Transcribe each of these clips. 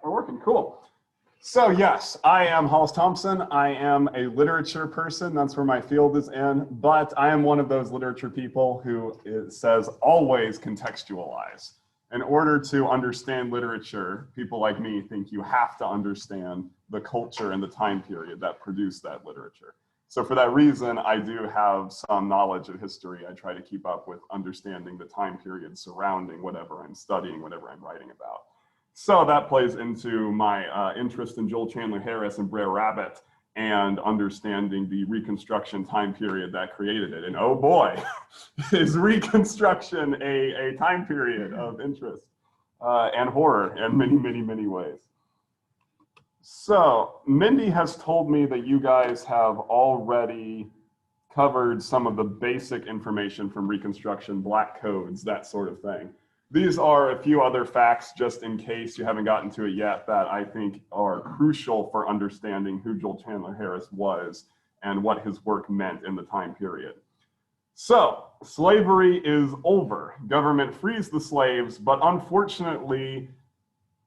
We're working, cool. So yes, I am Hollis Thompson. I am a literature person. That's where my field is in. But I am one of those literature people who says always contextualize. In order to understand literature, people like me think you have to understand the culture and the time period that produced that literature. So for that reason, I do have some knowledge of history. I try to keep up with understanding the time period surrounding whatever I'm studying, whatever I'm writing about. So that plays into my interest in Joel Chandler Harris and Br'er Rabbit and understanding the Reconstruction time period that created it. And oh boy, is Reconstruction a time period of interest and horror in many, many, many ways. So Mindy has told me that you guys have already covered some of the basic information from Reconstruction, black codes, that sort of thing. These are a few other facts, just in case you haven't gotten to it yet, that I think are crucial for understanding who Joel Chandler Harris was and what his work meant in the time period. So, slavery is over. Government frees the slaves, but unfortunately,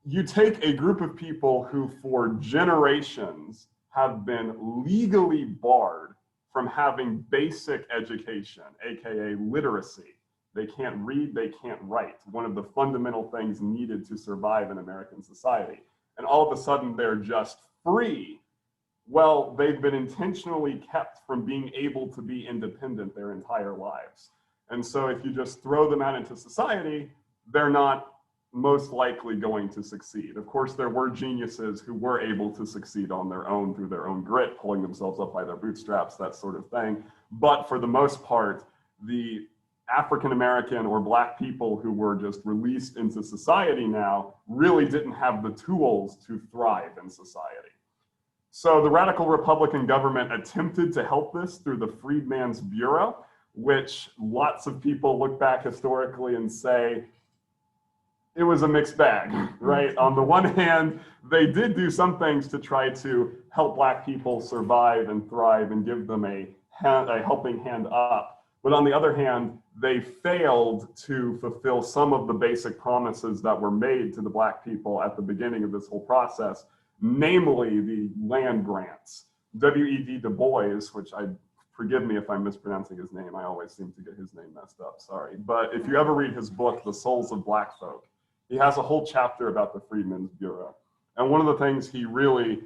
you take a group of people who for generations have been legally barred from having basic education, aka literacy. They can't read, they can't write. One of the fundamental things needed to survive in American society. And all of a sudden they're just free. Well, they've been intentionally kept from being able to be independent their entire lives. And so if you just throw them out into society, they're not most likely going to succeed. Of course, there were geniuses who were able to succeed on their own through their own grit, pulling themselves up by their bootstraps, that sort of thing. But for the most part, the African-American or black people who were just released into society now really didn't have the tools to thrive in society. So the radical Republican government attempted to help this through the Freedmen's Bureau, which lots of people look back historically and say, it was a mixed bag, right? On the one hand, they did do some things to try to help black people survive and thrive and give them a helping hand up. But on the other hand, they failed to fulfill some of the basic promises that were made to the black people at the beginning of this whole process, namely the land grants. W.E.B. Du Bois, which forgive me if I'm mispronouncing his name, I always seem to get his name messed up, sorry. But if you ever read his book, The Souls of Black Folk, he has a whole chapter about the Freedmen's Bureau. And one of the things he really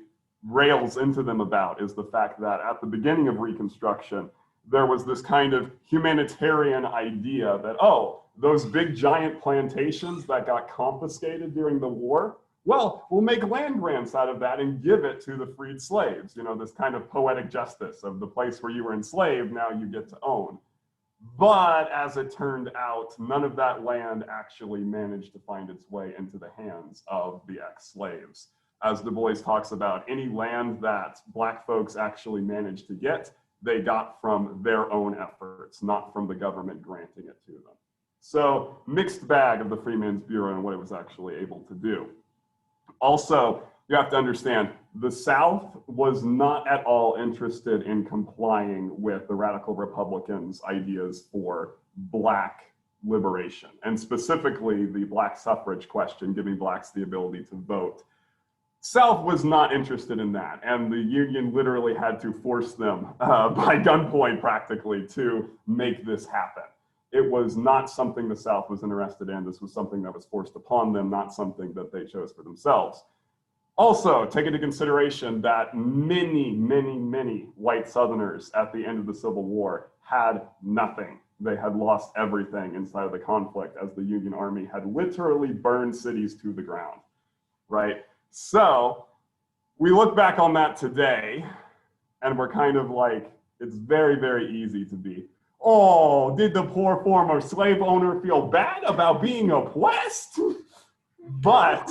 rails into them about is the fact that at the beginning of Reconstruction, there was this kind of humanitarian idea that, oh, those big giant plantations that got confiscated during the war, well, we'll make land grants out of that and give it to the freed slaves. You know, this kind of poetic justice of the place where you were enslaved, now you get to own. But as it turned out, none of that land actually managed to find its way into the hands of the ex-slaves. As Du Bois talks about, any land that black folks actually managed to get, they got from their own efforts, not from the government granting it to them. So mixed bag of the Freedmen's Bureau and what it was actually able to do. Also, you have to understand, the South was not at all interested in complying with the radical Republicans' ideas for black liberation, and specifically the black suffrage question, giving blacks the ability to vote. South was not interested in that, and the Union literally had to force them by gunpoint practically to make this happen. It was not something the South was interested in. This was something that was forced upon them, not something that they chose for themselves. Also, take into consideration that many, many, many white Southerners at the end of the Civil War had nothing. They had lost everything inside of the conflict, as the Union Army had literally burned cities to the ground, right? So we look back on that today and we're kind of like, it's very, very easy to be, oh, did the poor former slave owner feel bad about being oppressed? But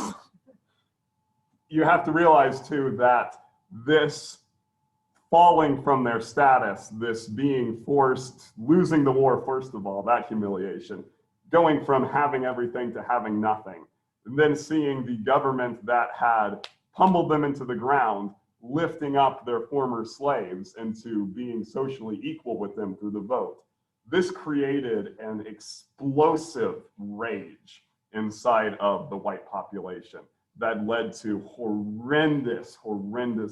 you have to realize too that this falling from their status, this being forced, losing the war, first of all, that humiliation, going from having everything to having nothing, and then seeing the government that had pummeled them into the ground, lifting up their former slaves into being socially equal with them through the vote. This created an explosive rage inside of the white population. that led to horrendous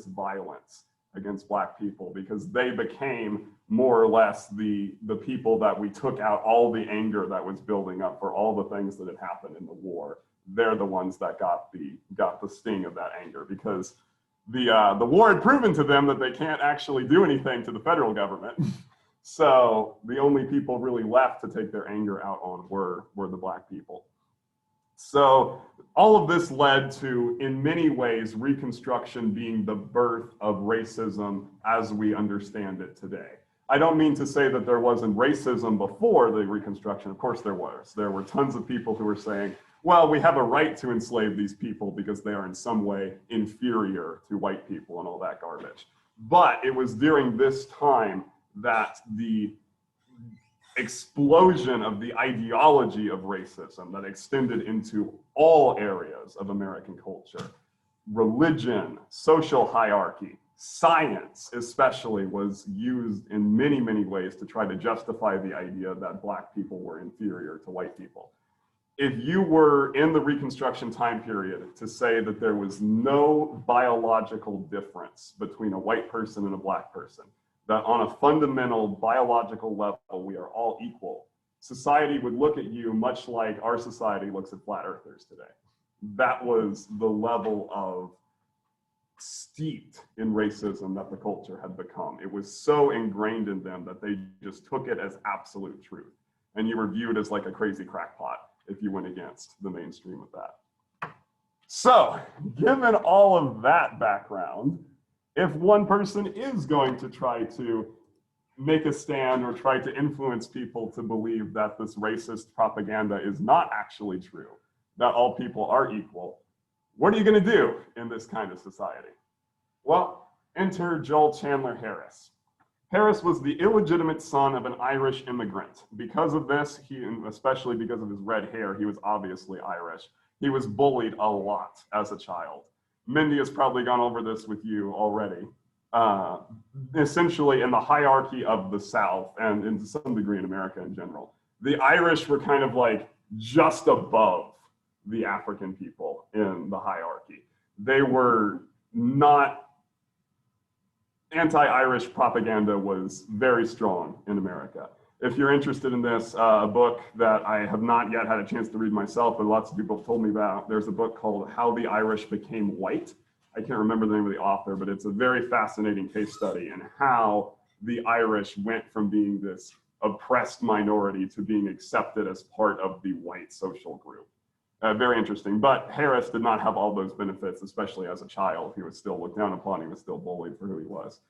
violence against Black people, because they became more or less the people that we took out all the anger that was building up for all the things that had happened in the war. They're the ones that got the sting of that anger, because the war had proven to them that they can't actually do anything to the federal government. So the only people really left to take their anger out on were the Black people. So all of this led to, in many ways, Reconstruction being the birth of racism as we understand it today. I don't mean to say that there wasn't racism before the Reconstruction. Of course there was. There were tons of people who were saying, well, we have a right to enslave these people because they are in some way inferior to white people and all that garbage. But it was during this time that the explosion of the ideology of racism that extended into all areas of American culture, religion, social hierarchy, science especially, was used in many ways to try to justify the idea that Black people were inferior to white people. If you were in the Reconstruction time period to say that there was no biological difference between a white person and a Black person, that on a fundamental biological level we are all equal, society would look at you much like our society looks at flat earthers today. That was the level of steeped in racism that the culture had become. It was so ingrained in them that they just took it as absolute truth. And you were viewed as like a crazy crackpot if you went against the mainstream of that. So, given all of that background, if one person is going to try to make a stand or try to influence people to believe that this racist propaganda is not actually true, that all people are equal, what are you going to do in this kind of society? Well, enter Joel Chandler Harris. Harris was the illegitimate son of an Irish immigrant. Because of this, especially because of his red hair, he was obviously Irish. He was bullied a lot as a child. Mindy has probably gone over this with you already. Essentially, in the hierarchy of the South, and to some degree in America in general, the Irish were kind of like just above the African people in the hierarchy. They were not, anti-Irish propaganda was very strong in America. If you're interested in this, a book that I have not yet had a chance to read myself, but lots of people have told me about, there's a book called How the Irish Became White. I can't remember the name of the author, but it's a very fascinating case study in how the Irish went from being this oppressed minority to being accepted as part of the white social group. Very interesting, but Harris did not have all those benefits, especially as a child. He was still looked down upon, he was still bullied for who he was.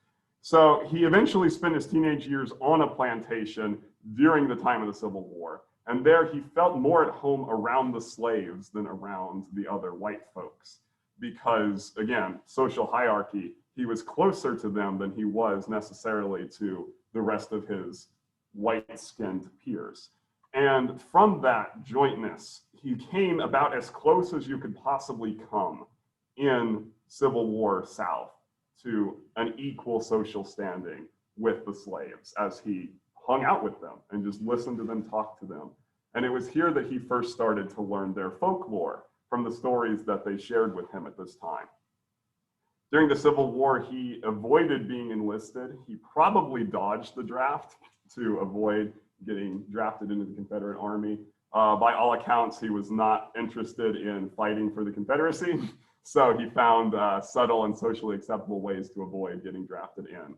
So he eventually spent his teenage years on a plantation during the time of the Civil War. And there he felt more at home around the slaves than around the other white folks. Because again, social hierarchy, he was closer to them than he was necessarily to the rest of his white-skinned peers. And from that jointness, he came about as close as you could possibly come in Civil War South to an equal social standing with the slaves as he hung out with them and just listened to them talk to them. And it was here that he first started to learn their folklore from the stories that they shared with him at this time. During the Civil War, he avoided being enlisted. He probably dodged the draft to avoid getting drafted into the Confederate Army. By all accounts, he was not interested in fighting for the Confederacy. So he found subtle and socially acceptable ways to avoid getting drafted in.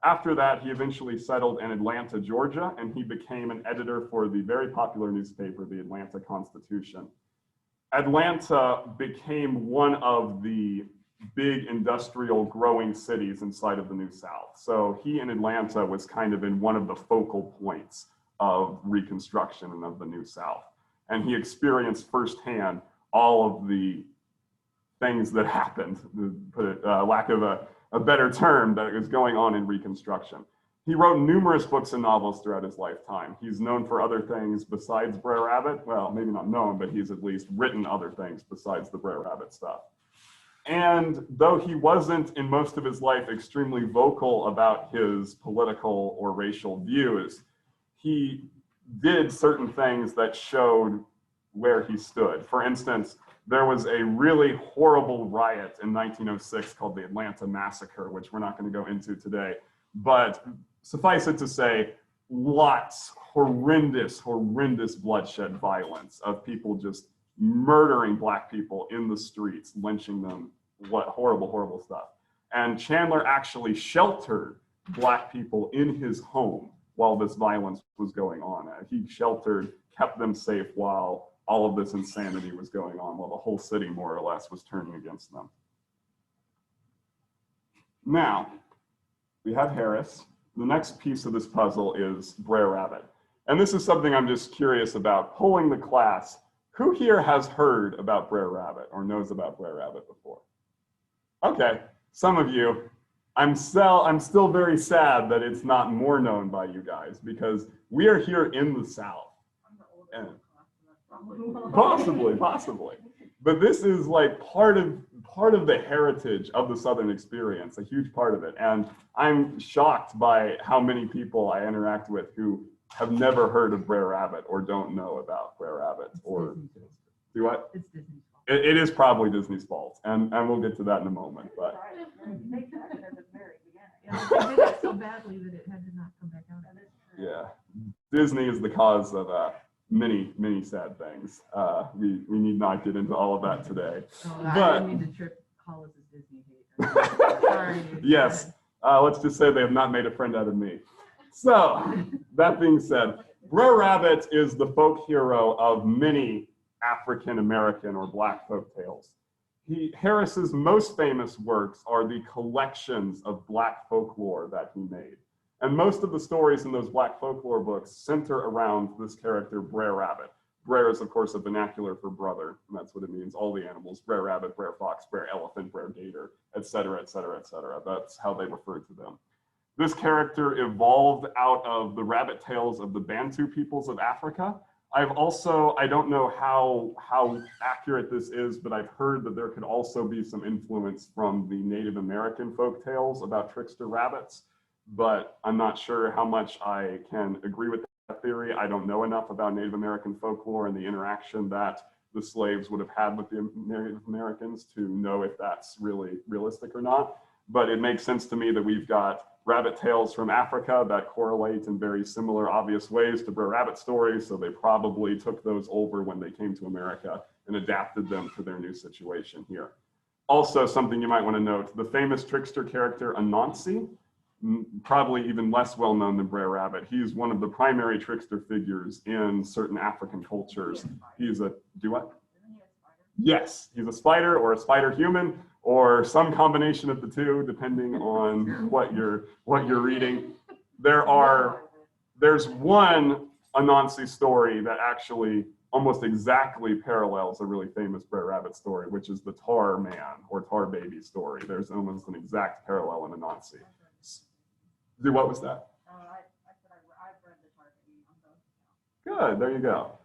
After that, he eventually settled in Atlanta, Georgia, and he became an editor for the very popular newspaper, the Atlanta Constitution. Atlanta became one of the big industrial growing cities inside of the New South. So he in Atlanta was kind of in one of the focal points of Reconstruction and of the New South. And he experienced firsthand all of the things that happened, to put it, lack of a better term, that was going on in Reconstruction. He wrote numerous books and novels throughout his lifetime. He's known for other things besides Br'er Rabbit. Well, maybe not known, but he's at least written other things besides the Br'er Rabbit stuff. And though he wasn't in most of his life extremely vocal about his political or racial views, he did certain things that showed where he stood. For instance, there was a really horrible riot in 1906 called the Atlanta Massacre, which we're not going to go into today. But suffice it to say, lots, horrendous bloodshed violence of people just murdering Black people in the streets, lynching them, what horrible stuff. And Chandler actually sheltered Black people in his home while this violence was going on. He sheltered, kept them safe while all of this insanity was going on, while the whole city more or less was turning against them. Now, we have Harris. The next piece of this puzzle is Br'er Rabbit. And this is something I'm just curious about. Polling the class, who here has heard about Br'er Rabbit or knows about Br'er Rabbit before? Okay, some of you. I'm still very sad that it's not more known by you guys, because we are here in the South. And possibly. But this is like part of the heritage of the Southern experience, a huge part of it. And I'm shocked by how many people I interact with who have never heard of Br'er Rabbit or don't know about Br'er Rabbit. Or do what? It's Disney's fault. It is probably Disney's fault, and we'll get to that in a moment. But they did it so badly that it had to not come back out. Yeah, Disney is the cause of many sad things. We need not get into all of that today. But I didn't mean to trip Hollis's Disney hate. Sorry. Yes, let's just say they have not made a friend out of me. So that being said, Br'er Rabbit is the folk hero of many African American or Black folk tales. Harris's most famous works are the collections of Black folklore that he made. And most of the stories in those Black folklore books center around this character, Br'er Rabbit. Br'er is, of course, a vernacular for brother, and that's what it means, all the animals, Br'er Rabbit, Br'er Fox, Br'er Elephant, Br'er Gator, etc., etc., etc. That's how they referred to them. This character evolved out of the rabbit tales of the Bantu peoples of Africa. I don't know how accurate this is, but I've heard that there could also be some influence from the Native American folk tales about trickster rabbits, but I'm not sure how much I can agree with that theory. I don't know enough about Native American folklore and the interaction that the slaves would have had with the Native Americans to know if that's really realistic or not. But it makes sense to me that we've got rabbit tales from Africa that correlate in very similar, obvious ways to Br'er Rabbit stories, so they probably took those over when they came to America and adapted them to their new situation here. Also, something you might want to note, the famous trickster character Anansi, probably even less well known than Br'er Rabbit. He's one of the primary trickster figures in certain African cultures. He's a, do what? Yes, he's a spider or a spider human, or some combination of the two, depending on what you're reading. There's one Anansi story that actually almost exactly parallels a really famous Br'er Rabbit story, which is the Tar Man or Tar Baby story. There's almost an exact parallel in Anansi. What was that? I've read the Tar Baby. Good, there you go.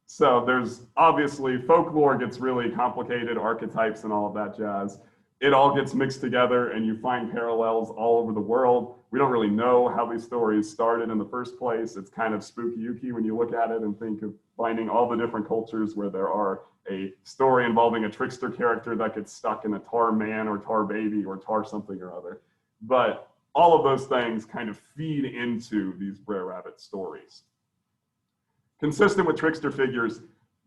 So there's obviously folklore gets really complicated, archetypes and all of that jazz. It all gets mixed together and you find parallels all over the world. We don't really know how these stories started in the first place. It's kind of spooky-ooky when you look at it and think of finding all the different cultures where there are a story involving a trickster character that gets stuck in a tar man or tar baby or tar something or other. But all of those things kind of feed into these Br'er Rabbit stories. Consistent with trickster figures,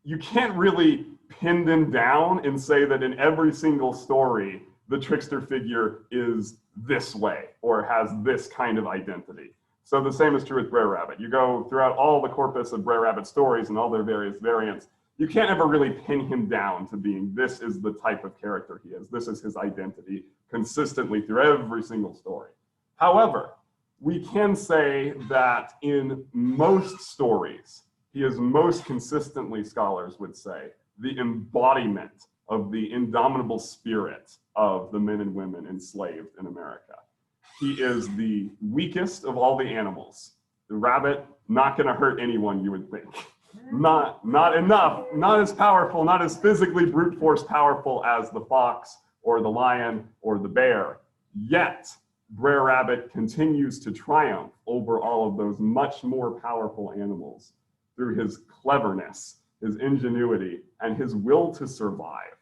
you can't really pin them down and say that in every single story, the trickster figure is this way or has this kind of identity. So the same is true with Br'er Rabbit. You go throughout all the corpus of Br'er Rabbit stories and all their various variants, you can't ever really pin him down to being this is the type of character he is. This is his identity consistently through every single story. However, we can say that in most stories, he is most consistently, scholars would say, the embodiment of the indomitable spirit of the men and women enslaved in America. He is the weakest of all the animals. The rabbit, not gonna hurt anyone, you would think. Not enough, not as powerful, not as physically brute force powerful as the fox or the lion or the bear. Yet, Br'er Rabbit continues to triumph over all of those much more powerful animals through his cleverness, his ingenuity, and his will to survive.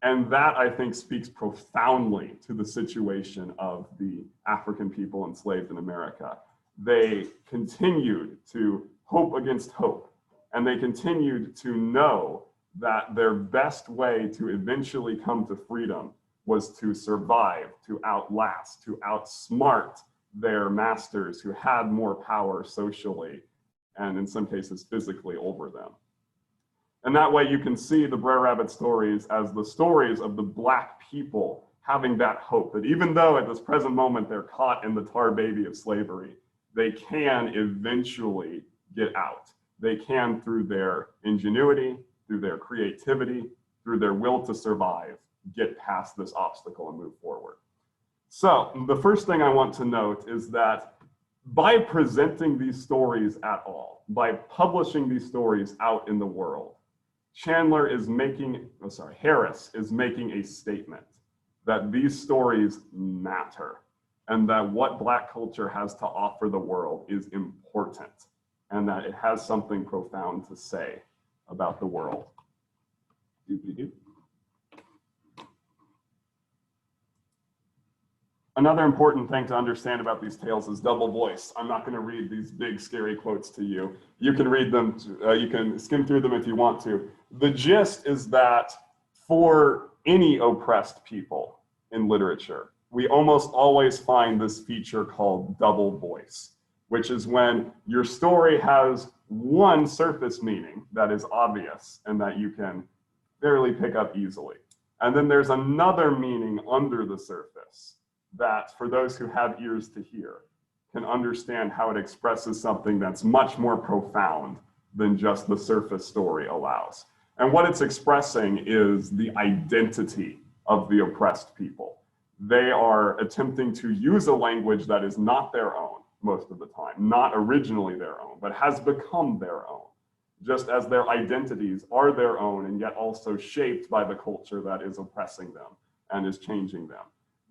And that, I think, speaks profoundly to the situation of the African people enslaved in America. They continued to hope against hope, and they continued to know that their best way to eventually come to freedom was to survive, to outlast, to outsmart their masters who had more power socially and in some cases physically over them. And that way you can see the Br'er Rabbit stories as the stories of the Black people having that hope that even though at this present moment they're caught in the tar baby of slavery, they can eventually get out. They can, through their ingenuity, through their creativity, through their will to survive, get past this obstacle and move forward. So the first thing I want to note is that by presenting these stories at all, by publishing these stories out in the world, Harris is making a statement that these stories matter and that what Black culture has to offer the world is important and that it has something profound to say about the world. Another important thing to understand about these tales is double voice. I'm not going to read these big scary quotes to you. You can read them, you can skim through them if you want to. The gist is that for any oppressed people in literature, we almost always find this feature called double voice, which is when your story has one surface meaning that is obvious and that you can fairly pick up easily. And then there's another meaning under the surface that, for those who have ears to hear, can understand how it expresses something that's much more profound than just the surface story allows. And what it's expressing is the identity of the oppressed people. They are attempting to use a language that is not their own most of the time, not originally their own, but has become their own, just as their identities are their own and yet also shaped by the culture that is oppressing them and is changing them.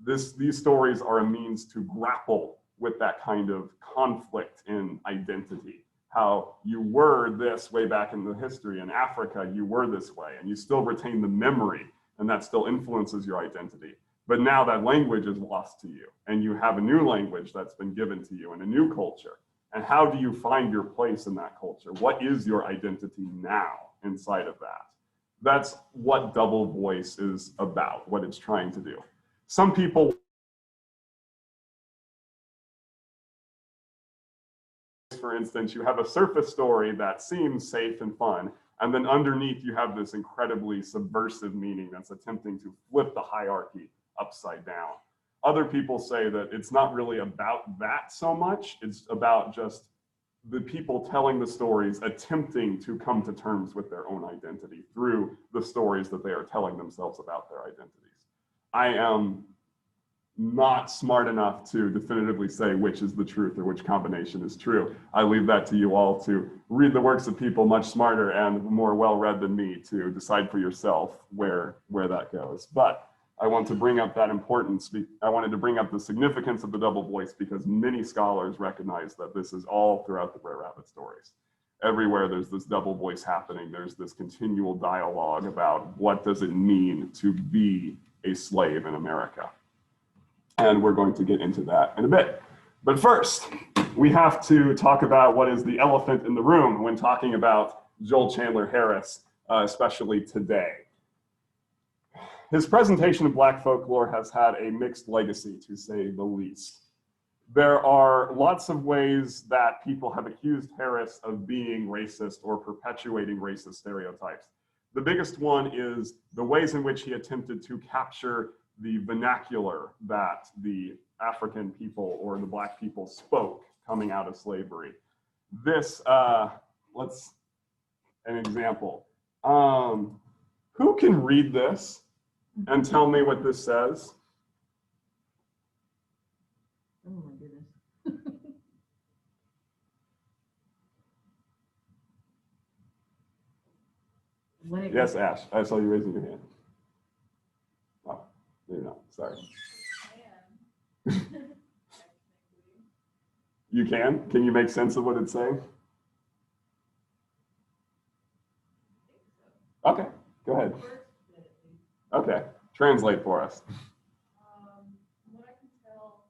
These stories are a means to grapple with that kind of conflict in identity. How you were this way back in the history in Africa, you were this way, and you still retain the memory, and that still influences your identity. But now that language is lost to you, and you have a new language that's been given to you and a new culture. And how do you find your place in that culture? What is your identity now inside of that? That's what double voice is about, what it's trying to do. Some people, for instance, you have a surface story that seems safe and fun, and then underneath you have this incredibly subversive meaning that's attempting to flip the hierarchy upside down. Other people say that it's not really about that so much, it's about just the people telling the stories attempting to come to terms with their own identity through the stories that they are telling themselves about their identities. I am not smart enough to definitively say which is the truth or which combination is true. I leave that to you all to read the works of people much smarter and more well-read than me to decide for yourself where that goes. But I want to bring up that importance. I wanted to bring up the significance of the double voice because many scholars recognize that this is all throughout the Br'er Rabbit stories. Everywhere there's this double voice happening. There's this continual dialogue about what does it mean to be a slave in America. And we're going to get into that in a bit. But first, we have to talk about what is the elephant in the room when talking about Joel Chandler Harris, especially today. His presentation of Black folklore has had a mixed legacy, to say the least. There are lots of ways that people have accused Harris of being racist or perpetuating racist stereotypes. The biggest one is the ways in which he attempted to capture the vernacular that the African people or the Black people spoke coming out of slavery. This, let's, an example. Who can read this and tell me what this says? Oh my goodness. Yes, Ash, I saw you raising your hand. Oh, maybe not, sorry. You can? Can you make sense of what it's saying? Okay, go ahead. Okay, translate for us. From what I can tell,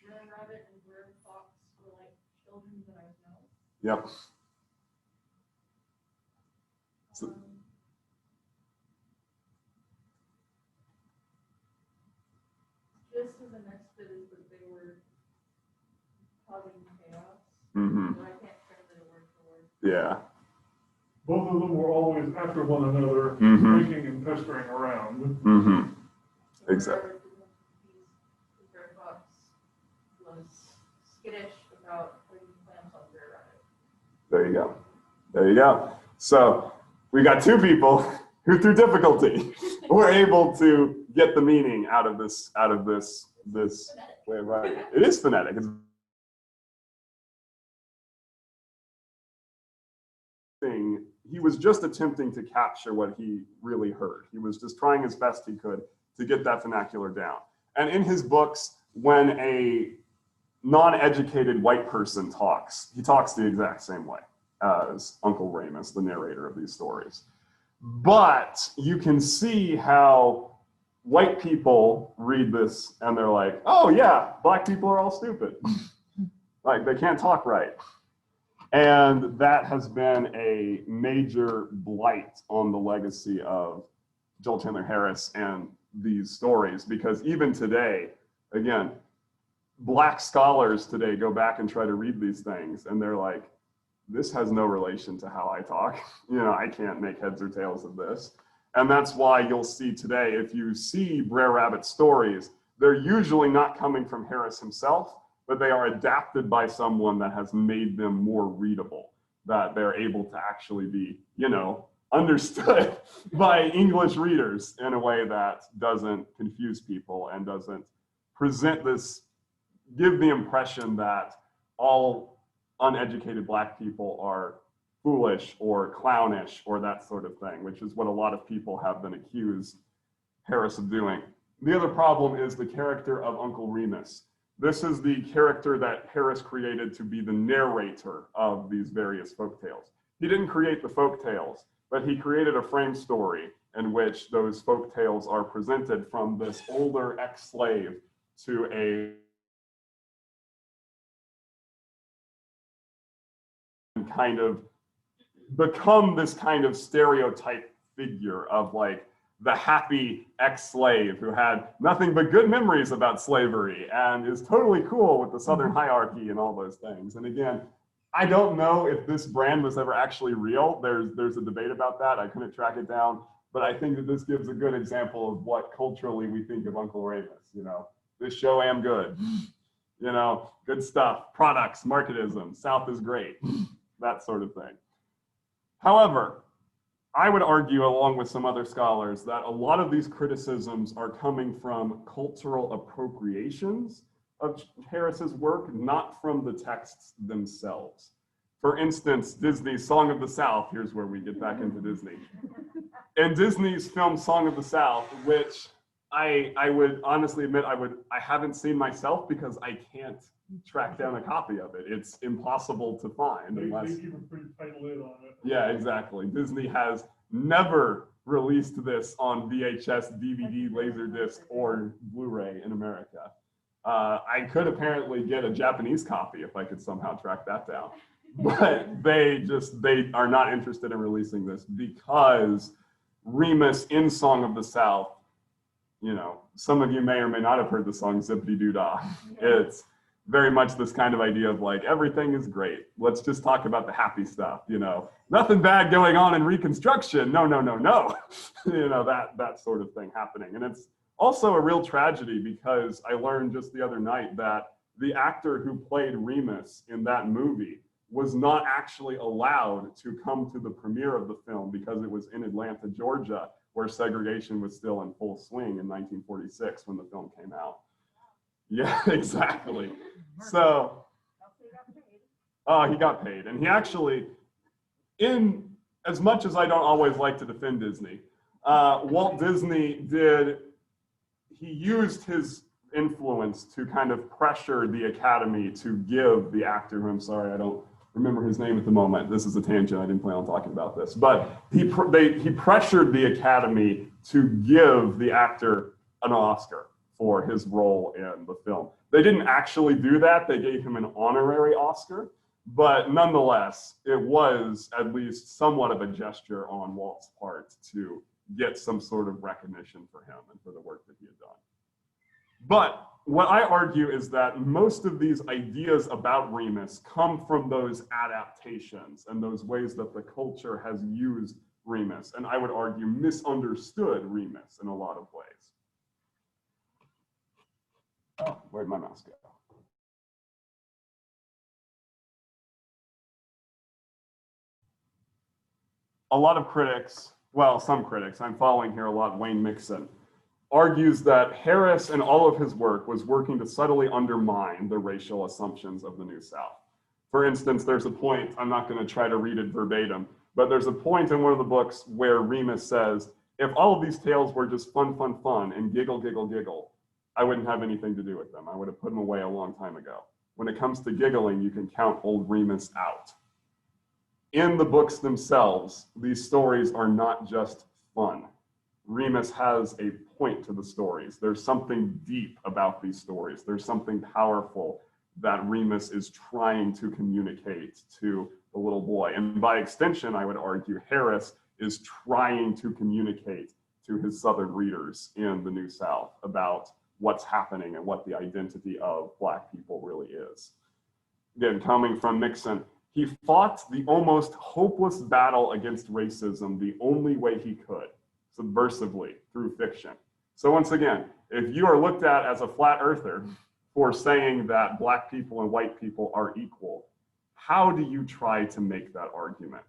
Br'er Rabbit and Br'er Fox were like children that I know. Yep. Just as the next bit is that they were causing chaos. Mm-hmm. But I can't translate it word for word. Yeah. Both of them were always after one another, Mhm. drinking and pestering around. Mm-hmm. So Exactly. Br'er Fox was skittish about putting clamps on Br'er Rabbit. There you go. There you go. So we got two people who, through difficulty, were able to get the meaning out of this way of writing. It is phonetic. It's he was just attempting to capture what he really heard. He was just trying as best he could to get that vernacular down. And in his books, when a non-educated white person talks, he talks the exact same way as Uncle Remus, the narrator of these stories. But you can see how white people read this and they're like, oh yeah, black people are all stupid. Like they can't talk right. And that has been a major blight on the legacy of Joel Chandler Harris and these stories, because even today, again, black scholars today go back and try to read these things and they're like, this has no relation to how I talk. You know, I can't make heads or tails of this. And that's why you'll see today, if you see Br'er Rabbit stories, they're usually not coming from Harris himself, but they are adapted by someone that has made them more readable, that they're able to actually be, you know, understood by English readers in a way that doesn't confuse people and doesn't present this, give the impression that all uneducated black people are foolish or clownish or that sort of thing, which is what a lot of people have been accused Harris of doing. The other problem is the character of Uncle Remus. This is the character that Harris created to be the narrator of these various folktales. He didn't create the folktales, but he created a frame story in which those folktales are presented from this older ex-slave to a kind of become this kind of stereotype figure of like the happy ex-slave who had nothing but good memories about slavery and is totally cool with the Southern hierarchy and all those things. And again, I don't know if this brand was ever actually real. There's a debate about that. I couldn't track it down, but I think that this gives a good example of what culturally we think of Uncle Remus. You know, this show am good. You know, good stuff, products, marketism, South is great, that sort of thing. However, I would argue, along with some other scholars, that a lot of these criticisms are coming from cultural appropriations of Harris's work, not from the texts themselves. For instance, Disney's Song of the South, here's where we get back into Disney. In Disney's film Song of the South, which I would honestly admit I haven't seen myself because I can't track down a copy of it. It's impossible to find unless... They keep a pretty tight lid on it. Yeah, exactly. Disney has never released this on VHS, DVD, Laserdisc, or Blu-ray in America. I could apparently get a Japanese copy if I could somehow track that down. But they are not interested in releasing this because Remus in Song of the South, you know, some of you may or may not have heard the song Zippity Doo Dah. It's very much this kind of idea of like, everything is great. Let's just talk about the happy stuff, you know. Nothing bad going on in Reconstruction. No, no, no, no. You know, that sort of thing happening. And it's also a real tragedy because I learned just the other night that the actor who played Remus in that movie was not actually allowed to come to the premiere of the film because it was in Atlanta, Georgia, where segregation was still in full swing in 1946 when the film came out. Yeah, exactly. So, he got paid. And he actually, in as much as I don't always like to defend Disney, Walt Disney he used his influence to kind of pressure the Academy to give the actor, who I'm sorry, I don't remember his name at the moment. This is a tangent. I didn't plan on talking about this, but he pressured the Academy to give the actor an Oscar for his role in the film. They didn't actually do that. They gave him an honorary Oscar, but nonetheless, it was at least somewhat of a gesture on Walt's part to get some sort of recognition for him and for the work that he had done. But what I argue is that most of these ideas about Remus come from those adaptations and those ways that the culture has used Remus, and I would argue misunderstood Remus in a lot of ways. Oh, where'd my mouse go? A lot of critics, well, some critics, I'm following here a lot, Wayne Mixon, argues that Harris in all of his work was working to subtly undermine the racial assumptions of the New South. For instance, there's a point, I'm not going to try to read it verbatim, but there's a point in one of the books where Remus says, if all of these tales were just fun, fun, fun, and giggle, giggle, giggle, I wouldn't have anything to do with them. I would have put them away a long time ago. When it comes to giggling, you can count old Remus out. In the books themselves, these stories are not just fun. Remus has a point to the stories. There's something deep about these stories. There's something powerful that Remus is trying to communicate to the little boy. And by extension, I would argue Harris is trying to communicate to his Southern readers in the New South about what's happening and what the identity of Black people really is. Again, coming from Mixon, he fought the almost hopeless battle against racism the only way he could, subversively, through fiction. So once again, if you are looked at as a flat earther for saying that Black people and white people are equal, how do you try to make that argument?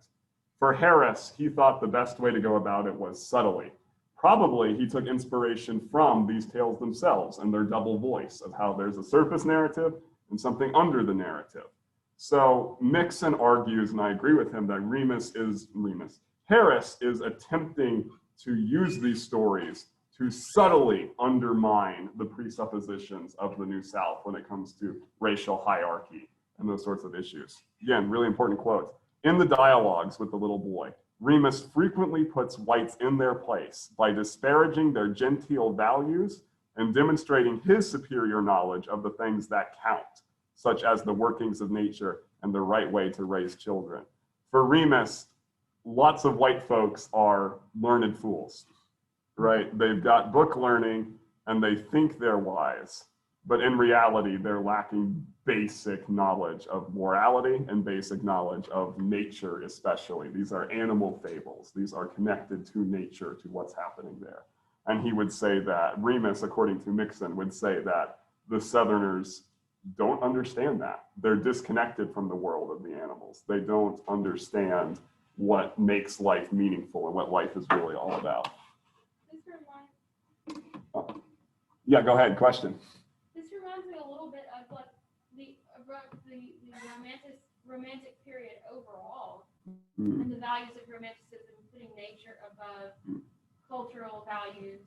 For Harris, he thought the best way to go about it was subtly. Probably he took inspiration from these tales themselves and their double voice of how there's a surface narrative and something under the narrative. So Mixon argues, and I agree with him, that Harris is attempting to use these stories to subtly undermine the presuppositions of the New South when it comes to racial hierarchy and those sorts of issues. Again, really important quote. In the dialogues with the little boy, Remus frequently puts whites in their place by disparaging their genteel values and demonstrating his superior knowledge of the things that count, such as the workings of nature and the right way to raise children. For Remus, lots of white folks are learned fools, right? They've got book learning and they think they're wise, but in reality, they're lacking basic knowledge of morality and basic knowledge of nature, especially. These are animal fables. These are connected to nature, to what's happening there. And he would say that, Remus, according to Mixon, would say that the Southerners don't understand that. They're disconnected from the world of the animals. They don't understand what makes life meaningful and what life is really all about. Yeah, go ahead, question. This reminds me a little bit of like the romantic period overall, and the values of romanticism, putting nature above cultural values.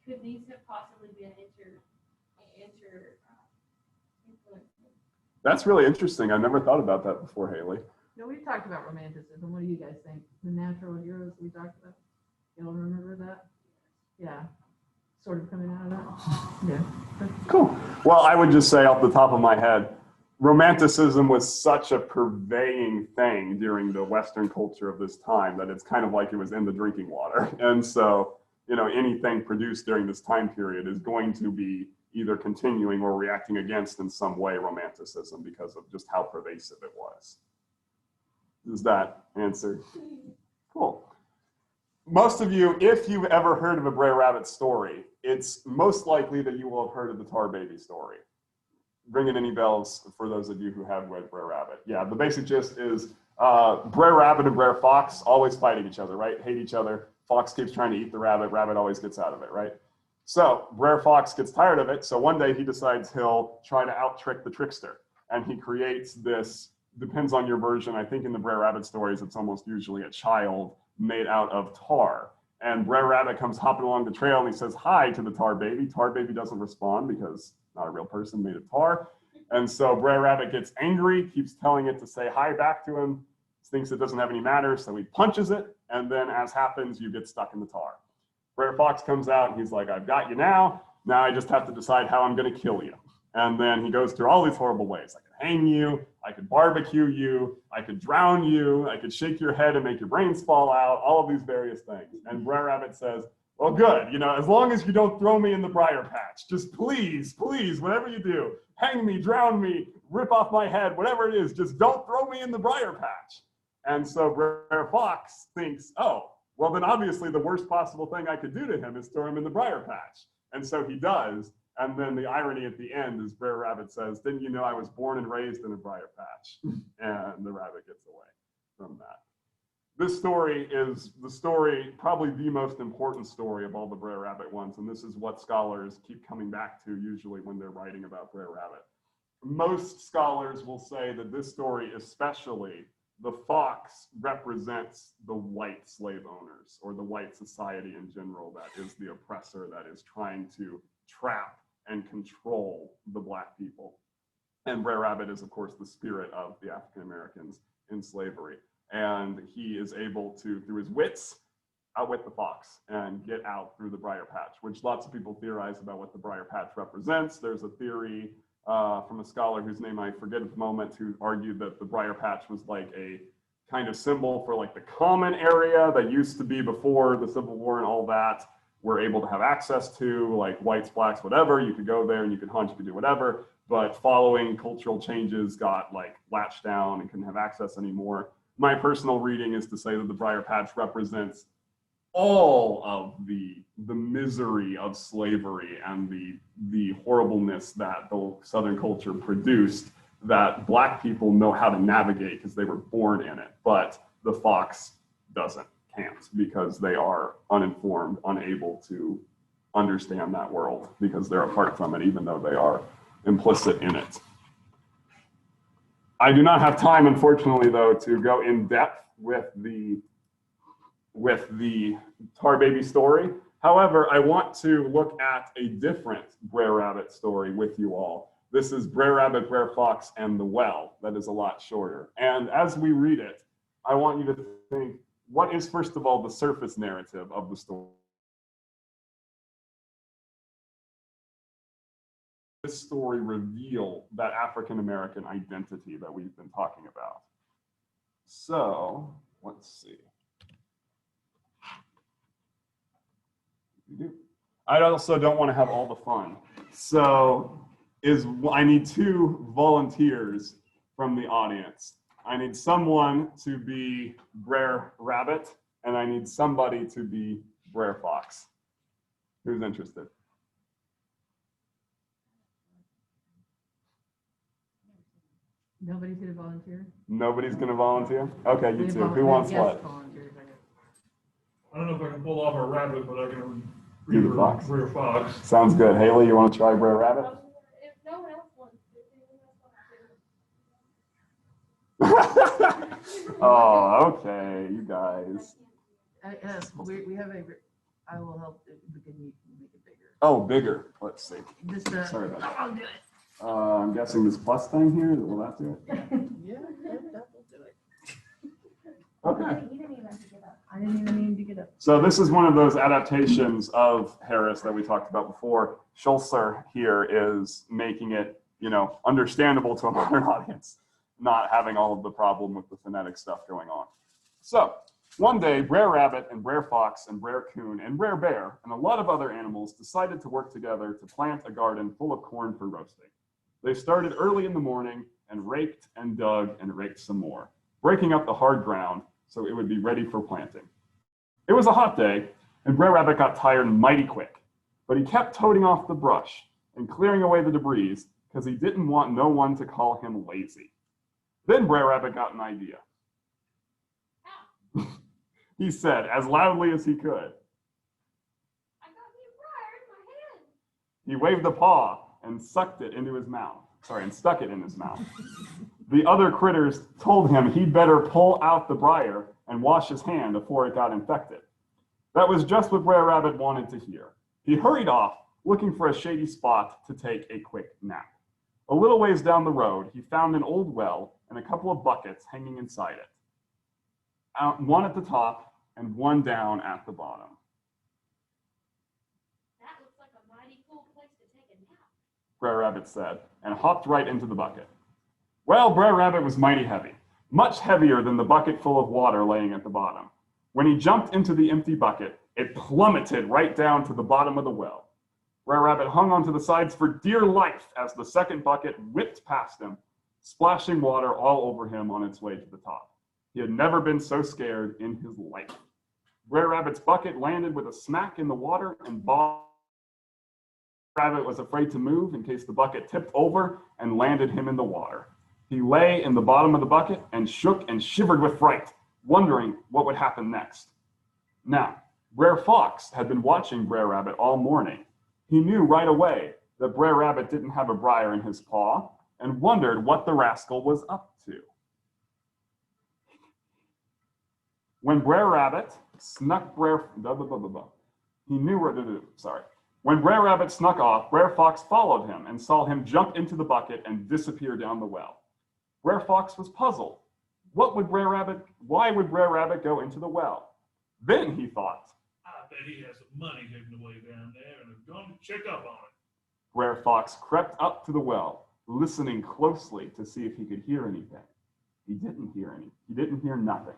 Could these have possibly been influenced? That's really interesting. I've never thought about that before, Haley. No, we've talked about romanticism. What do you guys think? The natural heroes we talked about? Y'all remember that? Yeah. Sort of coming out of that? Yeah. Cool. Well, I would just say off the top of my head, Romanticism was such a pervading thing during the Western culture of this time that it's kind of like it was in the drinking water. And so, you know, anything produced during this time period is going to be either continuing or reacting against in some way Romanticism because of just how pervasive it was. Does that answer? Cool. Most of you, if you've ever heard of a Br'er Rabbit story, it's most likely that you will have heard of the Tar Baby story. Ringing any bells for those of you who have read Br'er Rabbit? Yeah, the basic gist is Br'er Rabbit and Br'er Fox always fighting each other, right? Hate each other. Fox keeps trying to eat the rabbit. Rabbit always gets out of it, right? So Br'er Fox gets tired of it. So one day he decides he'll try to out-trick the trickster. And he creates this, depends on your version, I think in the Br'er Rabbit stories, it's almost usually a child made out of tar. And Br'er Rabbit comes hopping along the trail and he says hi to the Tar Baby. Tar Baby doesn't respond because not a real person made of tar. And so Br'er Rabbit gets angry, keeps telling it to say hi back to him, thinks it doesn't have any matter, so he punches it, and then as happens, you get stuck in the tar. Br'er Fox comes out and he's like, I've got you now. Now I just have to decide how I'm going to kill you. And then he goes through all these horrible ways. I could hang you, I could barbecue you, I could drown you, I could shake your head and make your brains fall out, all of these various things. And Br'er Rabbit says, well, good, as long as you don't throw me in the briar patch, just please, please, whatever you do, hang me, drown me, rip off my head, whatever it is, just don't throw me in the briar patch. And so Br'er Fox thinks, oh, well, then obviously the worst possible thing I could do to him is throw him in the briar patch. And so he does. And then the irony at the end is Br'er Rabbit says, didn't you know I was born and raised in a briar patch? And the rabbit gets away from that. This story is probably the most important story of all the Br'er Rabbit ones. And this is what scholars keep coming back to usually when they're writing about Br'er Rabbit. Most scholars will say that this story, especially, the fox represents the white slave owners or the white society in general that is the oppressor, that is trying to trap and control the black people. And Br'er Rabbit is, of course, the spirit of the African Americans in slavery. And he is able to, through his wits, outwit the fox and get out through the briar patch, which lots of people theorize about what the briar patch represents. There's a theory from a scholar whose name I forget at the moment, who argued that the briar patch was like a kind of symbol for like the common area that used to be before the Civil War and all that, were able to have access to, like whites, blacks, whatever. You could go there and you could hunt, you could do whatever. But following cultural changes, got like latched down and couldn't have access anymore. My personal reading is to say that the briar patch represents all of the misery of slavery and the horribleness that the Southern culture produced, that black people know how to navigate because they were born in it, but the fox can't, because they are uninformed, unable to understand that world because they're apart from it, even though they are implicit in it. I do not have time, unfortunately, though, to go in depth with the Tar Baby story. However, I want to look at a different Br'er Rabbit story with you all. This is Br'er Rabbit, Br'er Fox, and the Well. That is a lot shorter. And as we read it, I want you to think, what is, first of all, the surface narrative of the story? This story reveal that African-American identity that we've been talking about. So, let's see. I also don't want to have all the fun. So, I need 2 volunteers from the audience. I need someone to be Br'er Rabbit, and I need somebody to be Br'er Fox. Who's interested? Nobody's gonna volunteer? Nobody's gonna volunteer? Okay, you We two. vol- Who wants yes, what? volunteers, I guess. I don't know if I can pull off a rabbit, but I can Do the fox. Br'er Fox. Sounds good. Haley, you want to try Br'er Rabbit? If no one else wants to, if anyone else wants to. Oh, okay, you guys. Yes, we have I will help if we can make it bigger. Oh, bigger. Let's see. Just, Sorry about that. I'll do it. I'm guessing this plus thing here, will that do it? Yeah, that will do it. Okay. You didn't even have to get up. I didn't even need to get up. So this is one of those adaptations of Harris that we talked about before. Schulzer here is making it, understandable to a modern audience, not having all of the problem with the phonetic stuff going on. So one day, Br'er Rabbit and Br'er Fox and Br'er Coon and Br'er Bear and a lot of other animals decided to work together to plant a garden full of corn for roasting. They started early in the morning and raked and dug and raked some more, breaking up the hard ground so it would be ready for planting. It was a hot day, and Br'er Rabbit got tired mighty quick, but he kept toting off the brush and clearing away the debris because he didn't want no one to call him lazy. Then Br'er Rabbit got an idea. He said as loudly as he could. I got me a briar in my hand. He waved a paw and sucked it into his mouth. And stuck it in his mouth. The other critters told him he'd better pull out the briar and wash his hand before it got infected. That was just what Br'er Rabbit wanted to hear. He hurried off, looking for a shady spot to take a quick nap. A little ways down the road, he found an old well and a couple of buckets hanging inside it. One at the top and one down at the bottom. That looks like a mighty cool place to take a nap. Br'er Rabbit said, and hopped right into the bucket. Well, Br'er Rabbit was mighty heavy, much heavier than the bucket full of water laying at the bottom. When he jumped into the empty bucket, it plummeted right down to the bottom of the well. Br'er Rabbit hung onto the sides for dear life as the second bucket whipped past him, splashing water all over him on its way to the top. He had never been so scared in his life. Br'er Rabbit's bucket landed with a smack in the water, and Br'er Rabbit was afraid to move in case the bucket tipped over and landed him in the water. He lay in the bottom of the bucket and shook and shivered with fright, wondering what would happen next. Now, Br'er Fox had been watching Br'er Rabbit all morning. He knew right away that Br'er Rabbit didn't have a briar in his paw and wondered what the rascal was up to. When Br'er Rabbit snuck When Br'er Rabbit snuck off, Br'er Fox followed him and saw him jump into the bucket and disappear down the well. Br'er Fox was puzzled. Why would Br'er Rabbit go into the well? Then he thought, I bet he has some money hidden away down there and is going to check up on it. Br'er Fox crept up to the well, listening closely to see if he could hear anything. He didn't hear nothing.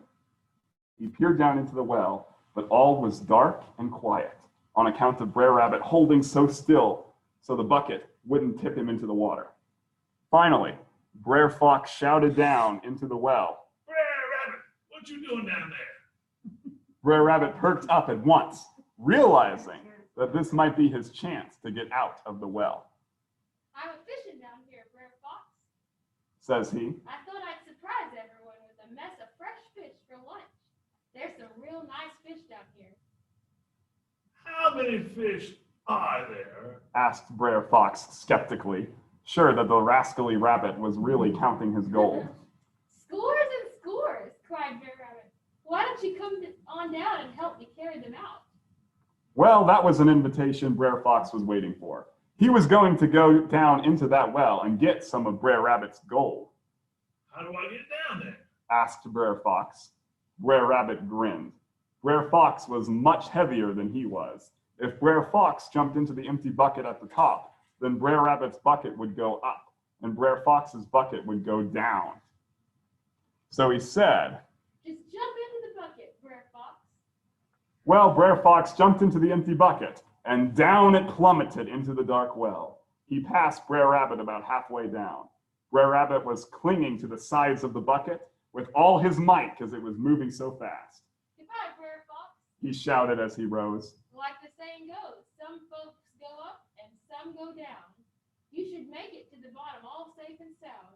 He peered down into the well, but all was dark and quiet on account of Br'er Rabbit holding so still so the bucket wouldn't tip him into the water. Finally, Br'er Fox shouted down into the well. Br'er Rabbit, what you doing down there? Br'er Rabbit perked up at once, realizing that this might be his chance to get out of the well. I'm a fishing down here, Br'er Fox. Says he. I thought I'd surprise everyone with a mess of fresh fish for lunch. There's some real nice fish down here. How many fish are there? Asked Br'er Fox skeptically, sure that the rascally rabbit was really counting his gold. Scores and scores, cried Br'er Rabbit. Why don't you come on down and help me carry them out? Well, that was an invitation Br'er Fox was waiting for. He was going to go down into that well and get some of Br'er Rabbit's gold. How do I get down there? Asked Br'er Fox. Br'er Rabbit grinned. Br'er Fox was much heavier than he was. If Br'er Fox jumped into the empty bucket at the top, then Br'er Rabbit's bucket would go up, and Br'er Fox's bucket would go down. So he said, Just jump into the bucket, Br'er Fox. well, Br'er Fox jumped into the empty bucket, and down it plummeted into the dark well. He passed Br'er Rabbit about halfway down. Br'er Rabbit was clinging to the sides of the bucket with all his might because it was moving so fast. Goodbye, Br'er Fox. He shouted as he rose. Like the saying goes, some folks go up and some go down. You should make it to the bottom all safe and sound.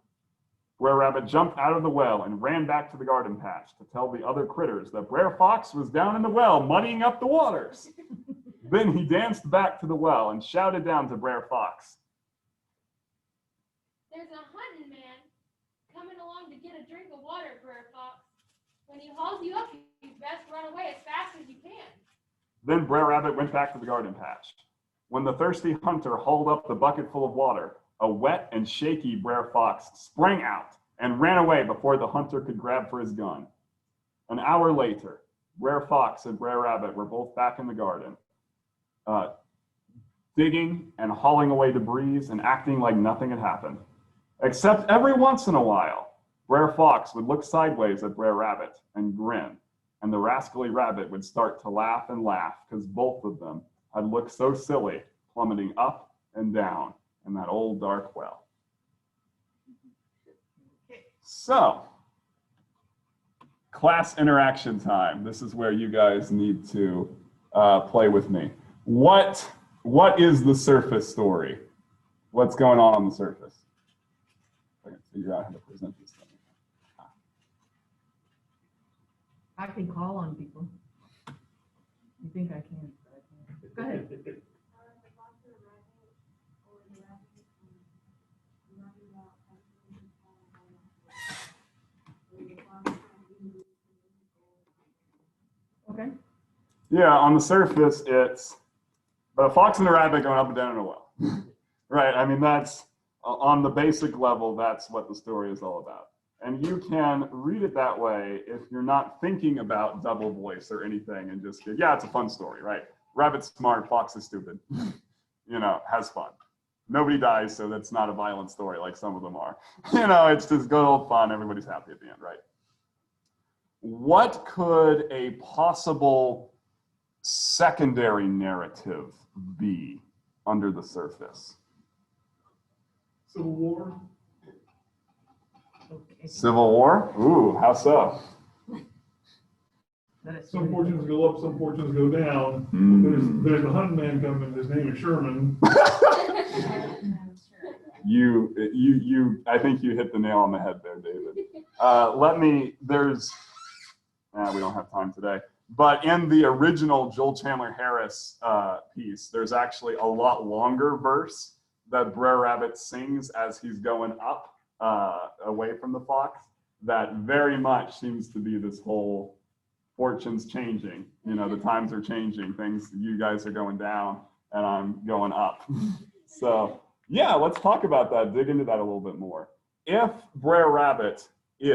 Br'er Rabbit jumped out of the well and ran back to the garden patch to tell the other critters that Br'er Fox was down in the well muddying up the waters. Then he danced back to the well and shouted down to Br'er Fox. There's a hunting man coming along to get a drink of water, Br'er Fox. When he hauls you up, you best run away as fast as you can. Then Br'er Rabbit went back to the garden patch. When the thirsty hunter hauled up the bucket full of water, a wet and shaky Br'er Fox sprang out and ran away before the hunter could grab for his gun. An hour later, Br'er Fox and Br'er Rabbit were both back in the garden, digging and hauling away debris and acting like nothing had happened. Except every once in a while, Br'er Fox would look sideways at Br'er Rabbit and grin, and the rascally rabbit would start to laugh and laugh because both of them had looked so silly plummeting up and down in that old dark well. So, class interaction time. This is where you guys need to play with me. What is the surface story? What's going on the surface? I can figure out how to present this thing. I can call on people. You think I can, but I can't. Go ahead. Okay. Yeah, on the surface, it's but a fox and a rabbit going up and down in a well. Right, I mean, that's on the basic level, that's what the story is all about. And you can read it that way if you're not thinking about double voice or anything and just, yeah, it's a fun story, right? Rabbit's smart, fox is stupid, you know, has fun. Nobody dies, so that's not a violent story like some of them are. You know, it's just good old fun, everybody's happy at the end, right? What could a possible secondary narrative be under the surface? Civil War. Okay. Civil War? Ooh, how so? That is Some fortunes go up, some fortunes go down. Mm. There's a hunting man coming, his name is Sherman. I think you hit the nail on the head there, David. We don't have time today. But in the original Joel Chandler Harris piece, there's actually a lot longer verse that Br'er Rabbit sings as he's going up away from the fox that very much seems to be this whole fortunes changing. You know, the times are changing. Things, you guys are going down and I'm going up. So yeah, let's talk about that, dig into that a little bit more. If Br'er Rabbit he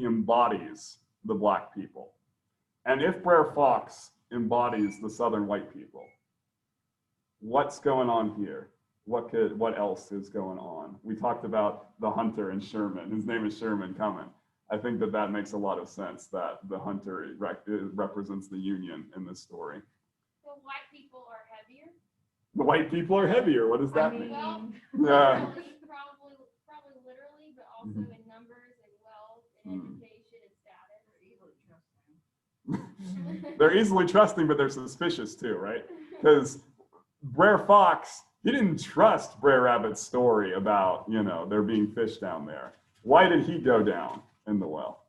embodies the black people, and if Br'er Fox embodies the southern white people, what's going on here? What else is going on? We talked about the hunter and Sherman. His name is Sherman coming. I think that makes a lot of sense that the hunter represents the Union in this story. So white people are heavier? The white people are heavier. What does that mean? Well, Yeah. probably literally, but also in numbers and wealth and education and status. They're easily trusting, but they're suspicious too, right? Because Br'er Fox, he didn't trust Br'er Rabbit's story about, you know, there being fish down there. Why did he go down in the well?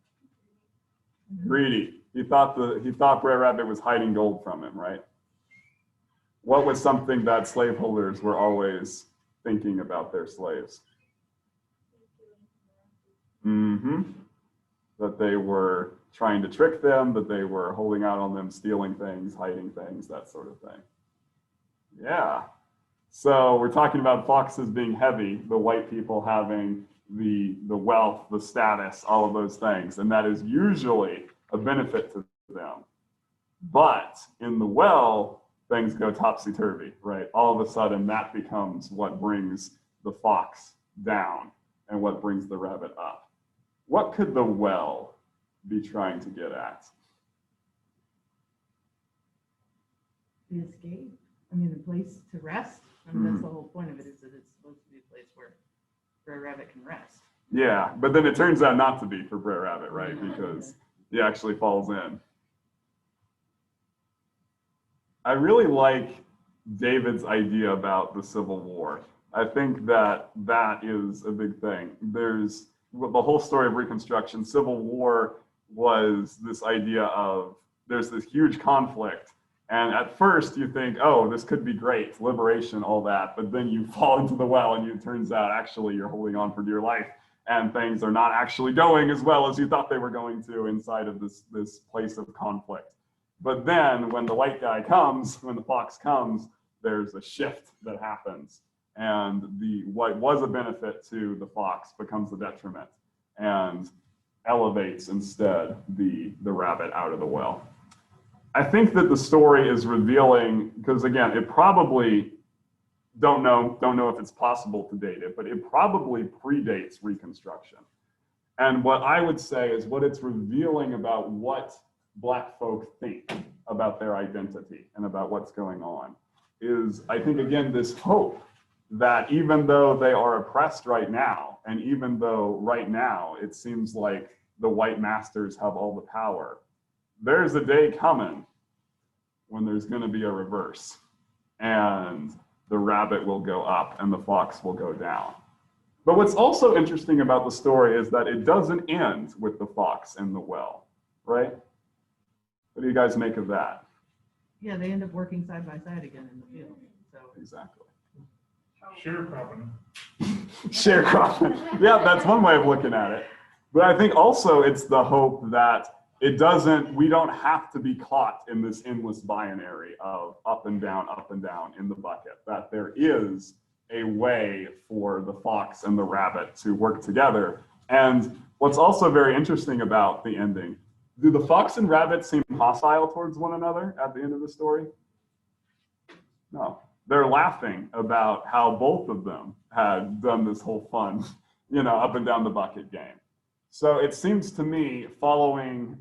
Greedy. He thought Br'er Rabbit was hiding gold from him, right? What was something that slaveholders were always thinking about their slaves? That they were trying to trick them, that they were holding out on them, stealing things, hiding things, that sort of thing. Yeah. So we're talking about foxes being heavy, the white people having the wealth, the status, all of those things, and that is usually a benefit to them. But in the well, things go topsy-turvy, right? All of a sudden, that becomes what brings the fox down and what brings the rabbit up. What could the well be trying to get at? The escape. I mean, a place to rest. I mean, that's the whole point of it, is that it's supposed to be a place where Br'er Rabbit can rest. Yeah, but then it turns out not to be for Br'er Rabbit, right? Because he actually falls in. I really like David's idea about the Civil War. I think that is a big thing. There's the whole story of Reconstruction. Civil War was this idea of there's this huge conflict. And at first you think, oh, this could be great, liberation, all that. But then you fall into the well and it turns out actually you're holding on for dear life. And things are not actually going as well as you thought they were going to inside of this place of conflict. But then when the white guy comes, when the fox comes, there's a shift that happens. And what was a benefit to the fox becomes a detriment and elevates instead the rabbit out of the well. I think that the story is revealing, because again, it probably, don't know if it's possible to date it, but it probably predates Reconstruction. And what I would say is what it's revealing about what Black folk think about their identity and about what's going on is, I think, again, this hope that even though they are oppressed right now, and even though right now it seems like the white masters have all the power, there's a day coming when there's going to be a reverse, and the rabbit will go up and the fox will go down. But what's also interesting about the story is that it doesn't end with the fox in the well, right? What do you guys make of that? Yeah, they end up working side by side again in the field. So Exactly. Sharecropping. Sharecropping. Yeah, that's one way of looking at it. But I think also it's the hope that we don't have to be caught in this endless binary of up and down in the bucket, that there is a way for the fox and the rabbit to work together. And what's also very interesting about the ending, do the fox and rabbit seem hostile towards one another at the end of the story? No. They're laughing about how both of them had done this whole fun, up and down the bucket game. So it seems to me, following,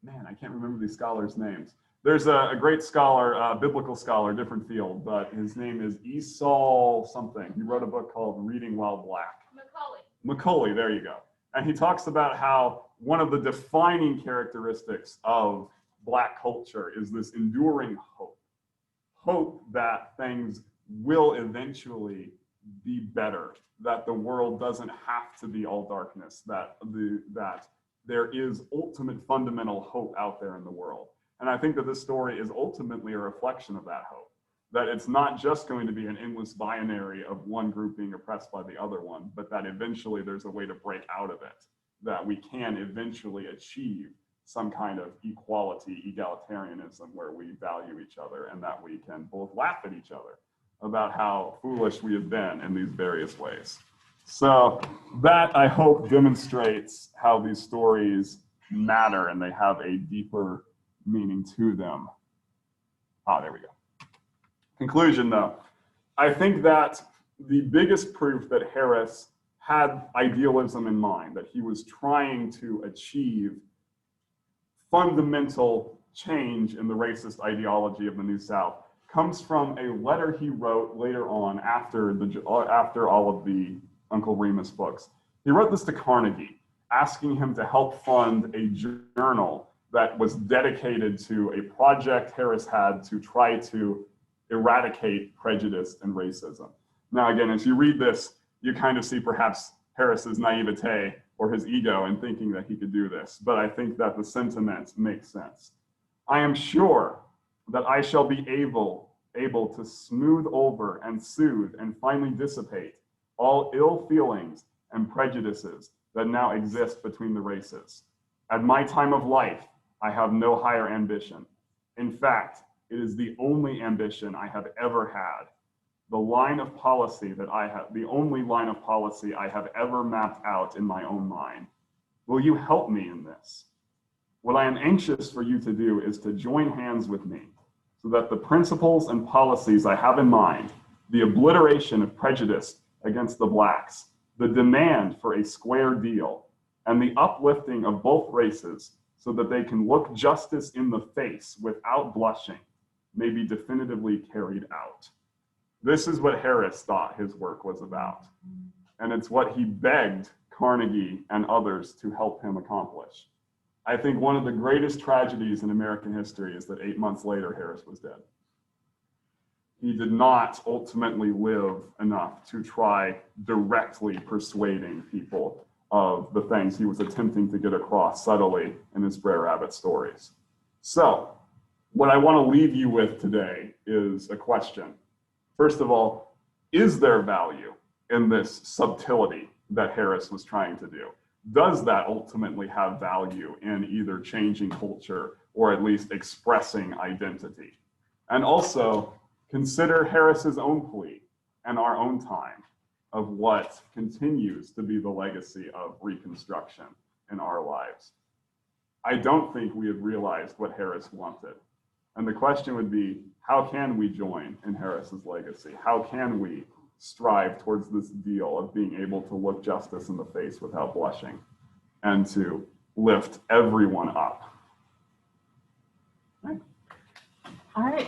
man, I can't remember these scholars' names. There's a great scholar, biblical scholar, different field, but his name is Esau something. He wrote a book called Reading While Black. Macaulay, there you go. And he talks about how one of the defining characteristics of Black culture is this enduring hope. Hope that things will eventually be better, that the world doesn't have to be all darkness, that there is ultimate fundamental hope out there in the world. And I think that this story is ultimately a reflection of that hope, that it's not just going to be an endless binary of one group being oppressed by the other one, but that eventually there's a way to break out of it, that we can eventually achieve some kind of equality, egalitarianism, where we value each other and that we can both laugh at each other about how foolish we have been in these various ways. So that, I hope, demonstrates how these stories matter and they have a deeper meaning to them. There we go. Conclusion, though. I think that the biggest proof that Harris had idealism in mind, that he was trying to achieve fundamental change in the racist ideology of the New South, comes from a letter he wrote later on after all of the Uncle Remus books. He wrote this to Carnegie, asking him to help fund a journal that was dedicated to a project Harris had to try to eradicate prejudice and racism. Now, again, as you read this, you kind of see perhaps Harris's naivete or his ego in thinking that he could do this, but I think that the sentiment makes sense. I am sure that I shall be able to smooth over and soothe and finally dissipate all ill feelings and prejudices that now exist between the races. At my time of life, I have no higher ambition. In fact, it is the only ambition I have ever had. The only line of policy I have ever mapped out in my own mind. Will you help me in this? What I am anxious for you to do is to join hands with me so that the principles and policies I have in mind, the obliteration of prejudice against the Blacks, the demand for a square deal, and the uplifting of both races so that they can look justice in the face without blushing, may be definitively carried out. This is what Harris thought his work was about. And it's what he begged Carnegie and others to help him accomplish. I think one of the greatest tragedies in American history is that 8 months later, Harris was dead. He did not ultimately live enough to try directly persuading people of the things he was attempting to get across subtly in his Br'er Rabbit stories. So, what I want to leave you with today is a question. First of all, is there value in this subtlety that Harris was trying to do? Does that ultimately have value in either changing culture or at least expressing identity? And also, consider Harris's own plea and our own time of what continues to be the legacy of Reconstruction in our lives. I don't think we have realized what Harris wanted. And the question would be, how can we join in Harris's legacy? How can we strive towards this deal of being able to look justice in the face without blushing and to lift everyone up? All right.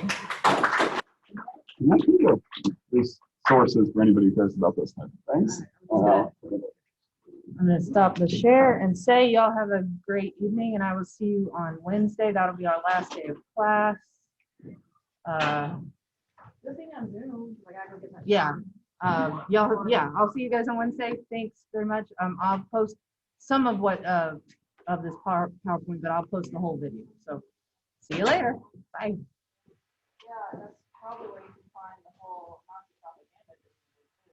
There's sources for anybody who cares about this type of things. I'm going to stop the share and say y'all have a great evening, and I will see you on Wednesday. That'll be our last day of class. Yeah. I'll see you guys on Wednesday. Thanks very much. I'll post some of what of this PowerPoint, but I'll post the whole video. So see you later. Bye. Yeah, that's probably what you